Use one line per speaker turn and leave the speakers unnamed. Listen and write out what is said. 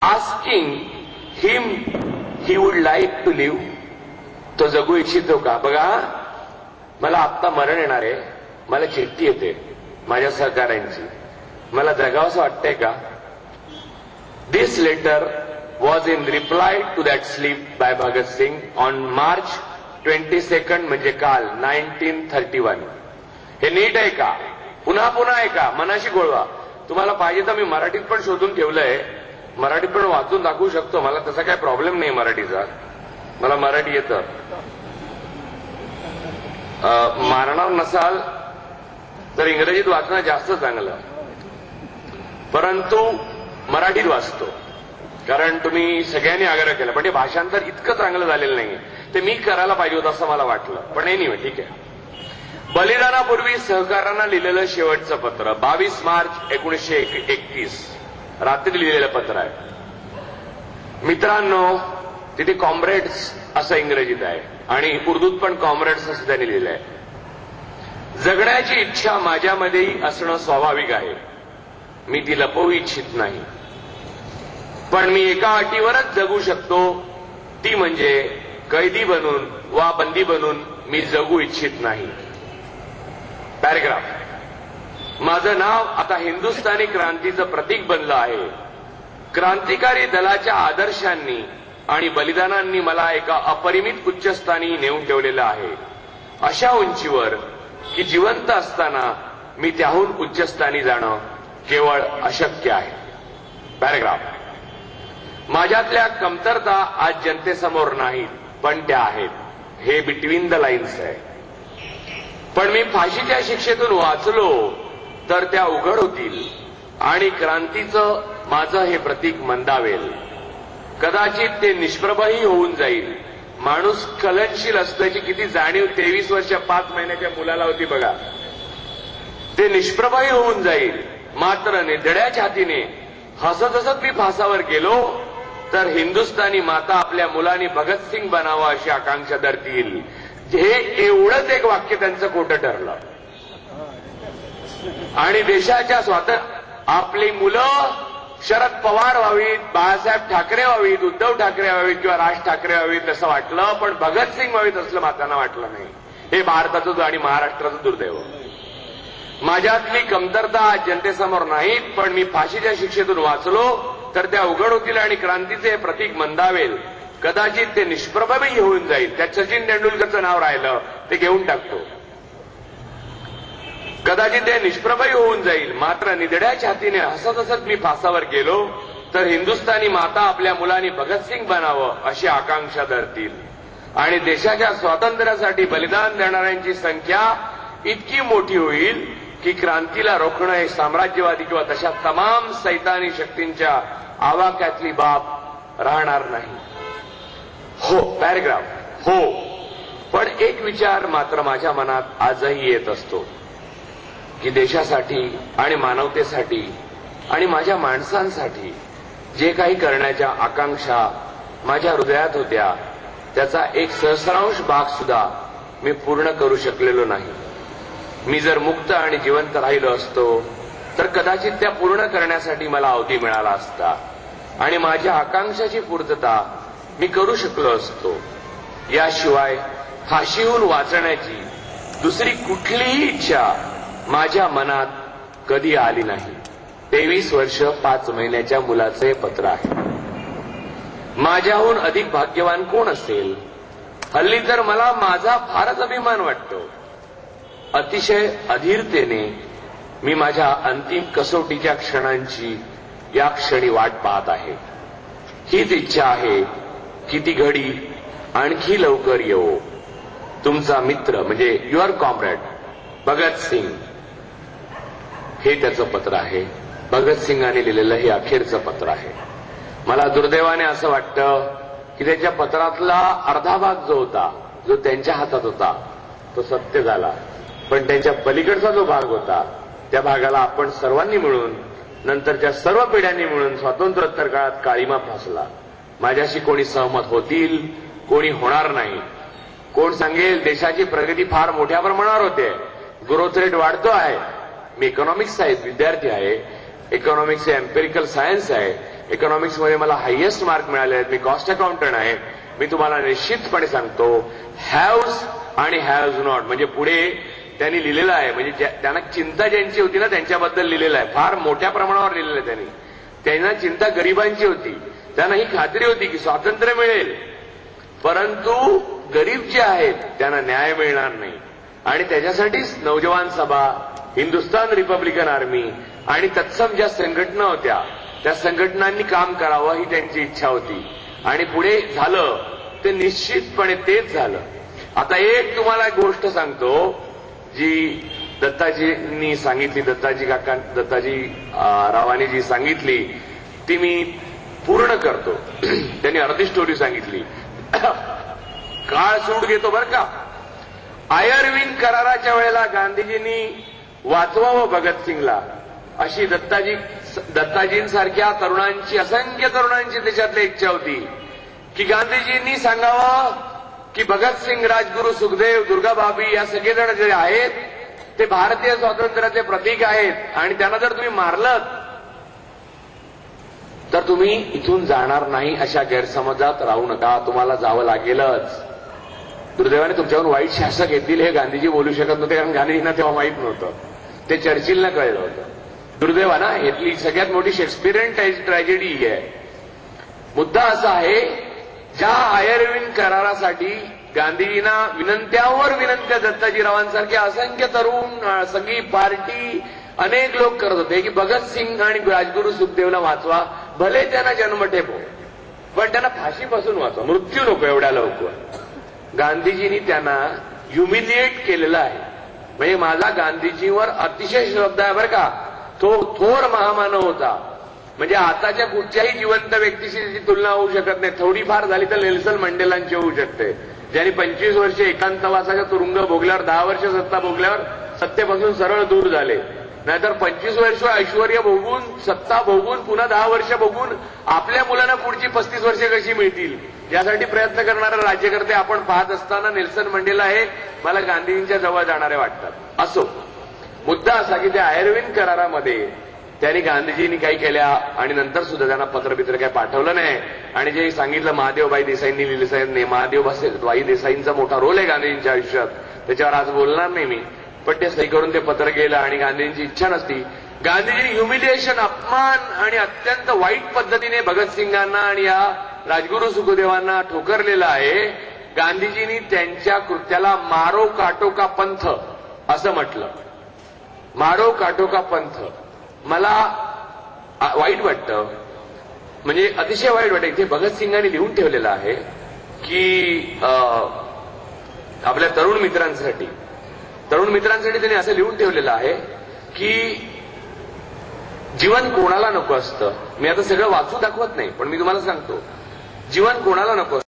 asking him he would like to live, तो जगू इच्छितो का? बघा, मला आत्ता मरण येणार आहे, मला चिठ्ठी येते माझ्या सहकाऱ्यांची, मला जगावंसं वाटतंय का? This letter was in reply to that slip by Bhagat Singh on March 22nd, म्हणजे काल 1931. हे नीट आहे का? पुन्हा पुन्हा आहे का? मनाशी गोळवा. तुम्हाला पाहिजे तर मी मराठीत पण शोधून ठेवलंय, मराठीत पण वाचून दाखवू शकतो, मला तसा काही प्रॉब्लेम नाही मराठीचा, मला मराठी येतं. मारणार नसाल तर इंग्रजीत वाचणं जास्त चांगलं, परंतु मराठीत वाचतो, कारण तुम्ही सगळ्यांनी आग्रह केला. पण ते भाषांतर इतकं चांगलं झालेलं नाही, ते मी करायला पाहिजे होतं असं मला वाटलं. पण एनिवे ठीक आहे. बलिदानापूर्वी सहकारांना लिहिलेलं शेवटचं पत्र 22 मार्च 1931 रात्री लिहिलेलं पत्र आहे. मित्रांनो, तिथे कॉम्रेड्स असं इंग्रजीत आहे आणि उर्दूत पण कॉम्रेड्स असं त्यांनी लिहिलंय. जगण्याची इच्छा माझ्यामध्येही असणं स्वाभाविक आहे, मी ती लपवू इच्छित नाही. पण मी एका अटीवरच जगू शकतो, ती म्हणजे कैदी बनून वा बंदी बनून मी जगू इच्छित नाही. पॅरेग्राफ. माझं नाव आता हिंदुस्थानी क्रांतीचं प्रतीक बनलं आहे. क्रांतिकारी दलाच्या आदर्शांनी आणि बलिदानांनी मला एका अपरिमित उच्चस्थानी नेऊन ठेवलेलं आहे, अशा उंचीवर की जिवंत असताना मी त्याहून उच्चस्थानी जाणं केवळ अशक्य आहे. पॅरेग्राफ. माझ्यातल्या कमतरता आज जनतेसमोर नाहीत, पण त्या आहेत. हे बिटवीन द लाईन्स आहे. पण मी फाशीच्या शिक्षेतून वाचलो तर त्या उघड होतील आणि क्रांतीचं माझं हे प्रतीक मंदावेल. कदाचित ते निष्प्रभही होऊन जाईल. माणूस कलनशील असल्याची किती जाणीव 23 वर्ष 5 महिन्याच्या मुलाला होती बघा. ते निष्प्रभही होऊन जाईल. मात्र निधड्या छातीने हसत हसत मी फासावर गेलो तर हिंदुस्थानी माता आपल्या मुलांनी भगतसिंग बनावं अशी आकांक्षा धरतील. हे एवढंच एक वाक्य त्यांचं खोटं ठरलं. आणि देशाच्या आपली मुलं शरद पवार व्हावीत, बाळासाहेब ठाकरे व्हावीत, उद्धव ठाकरे व्हावीत किंवा राज ठाकरे व्हावीत असं वाटलं, पण भगतसिंग व्हावीत असलं मातांना वाटलं नाही. हे भारताचं आणि महाराष्ट्राचं दुर्दैव. माझ्यातली कमतरता जनतेसमोर नाहीत, पण मी फाशीच्या शिक्षेतून वाचलो तर त्या उघड होतील आणि क्रांतीचे प्रतीक मंदावेल. कदाचित ते निष्प्रभही होऊन जाईल. त्यात सचिन तेंडुलकरचं नाव राहिलं, ते घेऊन टाकतो. कदाचित ते निष्प्रभही होऊन जाईल. मात्र निधड्या छातीने हसत हसत मी फासावर गेलो तर हिंदुस्थानी माता आपल्या मुलांनी भगतसिंग बनावं अशी आकांक्षा धरतील आणि देशाच्या स्वातंत्र्यासाठी बलिदान देणाऱ्यांची संख्या इतकी मोठी होईल की क्रांतीला रोखणं हे साम्राज्यवादी किंवा तशा तमाम सैतानी शक्तींच्या आवाक्यातली बाब राहणार नाही. हो. पॅरेग्राफ. हो. पण एक विचार मात्र माझ्या मनात आजही येत असतो की देशासाठी आणि मानवतेसाठी आणि माझ्या माणसांसाठी जे काही करण्याच्या आकांक्षा माझ्या हृदयात होत्या त्याचा एक सहस्रांश भाग सुद्धा मी पूर्ण करू शकलेलो नाही. मी जर मुक्त आणि जिवंत राहिलो असतो तर कदाचित त्या पूर्ण करण्यासाठी मला अवधी मिळाला असता आणि माझ्या आकांक्षाची पूर्तता मी करू शकलो असतो. याशिवाय फाशीहून वाचण्याची दुसरी कुठलीही इच्छा माझ्या मनात कधी आली नाही. 23 वर्ष 5 महिन्याच्या मुलाचे पत्र आहे. माझ्याहून अधिक भाग्यवान कोण असेल? हल्ली तर मला माझा फारच अभिमान वाटतो. अतिशय अधीरतेने मी माझ्या अंतिम कसोटीच्या क्षणांची या क्षणी वाट पाहत आहे. हीच इच्छा आहे की ती घडी आणखी लवकर येवो. तुमचा मित्र म्हणजे युअर कॉम्रेड भगतसिंग. हे त्याचं पत्र आहे. भगतसिंगांनी लिहिलेलं हे अखेरचं पत्र आहे. मला दुर्दैवाने असं वाटतं की त्याच्या पत्रातला अर्धा भाग जो होता, जो त्यांच्या हातात होता, तो सत्य झाला. पण त्यांच्या पलीकडचा जो भाग होता त्या भागाला आपण सर्वांनी मिळून, नंतरच्या सर्व पिढ्यांनी मिळून स्वातंत्र्योत्तर काळात काळीमा फासला. माझ्याशी कोणी सहमत होतील, कोणी होणार नाही. कोण सांगेल देशाची प्रगती फार मोठ्या प्रमाणावर होते, ग्रोथ रेट वाढतो आहे. मी इकॉनॉमिक्सचा विद्यार्थी आहे. इकॉनॉमिक्स हे एम्पिरिकल सायन्स आहे. इकॉनॉमिक्समध्ये मला हायेस्ट मार्क मिळाले आहेत, मी कॉस्ट अकाउंटंट आहे. मी तुम्हाला निश्चितपणे सांगतो, हॅव्स आणि हॅव्ज नॉट म्हणजे पुढे त्यांनी लिहिलेलं आहे, म्हणजे त्यांना चिंता ज्यांची होती ना त्यांच्याबद्दल लिहिलेलं आहे, फार मोठ्या प्रमाणावर लिहिलेलं आहे त्यांना चिंता गरिबांची होती. त्यांना ही खात्री होती की स्वातंत्र्य मिळेल, परंतु गरीब जे आहेत त्यांना न्याय मिळणार नाही. आणि त्याच्यासाठीच नौजवान सभा, हिंदुस्थान रिपब्लिकन आर्मी आणि तत्सम ज्या संघटना होत्या त्या संघटनांनी काम करावं ही त्यांची इच्छा होती. आणि पुढे झालं ते निश्चितपणे तेच झालं. आता एक तुम्हाला एक गोष्ट सांगतो जी दत्ताजींनी सांगितली, दत्ताजी रावांनी जी सांगितली ती मी पूर्ण करतो. त्यांनी अर्धी स्टोरी सांगितली. काळ सूड घेतो बरं का. आयर्विन कराराच्या वेळेला गांधीजींनी वाचवावं भगतसिंगला अशी दत्ताजींसारख्या तरुणांची, असंख्य तरुणांची त्याच्यातली इच्छा होती की गांधीजींनी सांगावं की भगतसिंग, राजगुरू, सुखदेव, दुर्गाबाबी या सगळेजण जे आहेत ते भारतीय स्वातंत्र्याचे प्रतीक आहेत आणि त्यांना जर तुम्ही मारलत तर तुम्ही इथून जाणार नाही अशा गैरसमजात राहू नका, तुम्हाला जावं लागेलच. दुर्दैवाने तुमच्यावर वाईट शासक येतील हे गांधीजी बोलू शकत नव्हते, कारण गांधीजींना तेव्हा माहीत नव्हतं, ते चर्चिलना कळलं होतं. दुर्दैवाना यातली सगळ्यात मोठी शेक्सपिरियन ट्रॅजेडी आहे. मुद्दा असा आहे, ज्या आयर्विन करारासाठी गांधीजींना विनंत्यावर विनंत्या दत्ताजीरावांसारखे असंख्य तरुण, सगळी पार्टी, अनेक लोक करत होते की भगतसिंग आणि राजगुरू सुखदेवला वाचवा, भले त्यांना जन्मठेप हो पण त्यांना फाशीपासून वाचवा, मृत्यू नको एवढ्या लवकर. गांधीजींनी त्यांना ह्युमिलिएट केलेलं आहे. म्हणजे माझा गांधीजींवर अतिशय श्रद्धा आहे बरं का. तो थोर महामानव होता, म्हणजे आताच्या कुठच्याही जिवंत व्यक्तीशी त्याची तुलना होऊ शकत नाही. थोडीफार झाली तर नेल्सन मंडेलांची होऊ शकते, ज्यांनी 25 वर्ष एकांतवासाच्या तुरुंग भोगल्यावर, 10 वर्ष सत्ता भोगल्यावर सत्तेपासून सरळ दूर झाले. नाहीतर 25 वर्ष ऐश्वर्य भोगून, सत्ता भोगून, पुन्हा 10 वर्ष भोगून आपल्या मुलांना पुढची 35 वर्षे कशी मिळतील यासाठी प्रयत्न करणारे राज्यकर्ते आपण पाहत असताना नेल्सन मंडेला हे मला गांधीजींच्या जवळ जाणारे वाटतात. असो, मुद्दा असा की त्या आयर्विन करारामध्ये त्यांनी गांधीजींनी काही केल्या आणि नंतर सुद्धा त्यांना पत्रबित्र काही पाठवलं नाही. आणि जे सांगितलं महादेवबाई देसाईंनी लिहिलं, महादेवबाई देसाईंचा मोठा रोल आहे गांधीजींच्या आयुष्यात, त्याच्यावर आज बोलणार नाही मी, पण ते सही करून ते पत्र गेलं आणि गांधीजींची इच्छा नसती. गांधीजींनी ह्युमिलिएशन, अपमान आणि अत्यंत वाईट पद्धतीने भगतसिंगांना आणि या राजगुरू सुखदेवांना ठोकरलेलं आहे. गांधीजींनी त्यांच्या कृत्याला मारो काटो का पंथ असं म्हटलं. मारो काटो का पंथ मला वाईट वाटतं, म्हणजे अतिशय वाईट वाटतं. इथे भगतसिंगांनी लिहून ठेवलेलं आहे की आपल्या तरुण मित्रांसाठी त्यांनी असं लिहून ठेवलेलं आहे की जीवन कोणाला नको असतं. मी आता सगळं वाचू दाखवत नाही, पण मी तुम्हाला सांगतो, जीवन कोणाला नको असतं.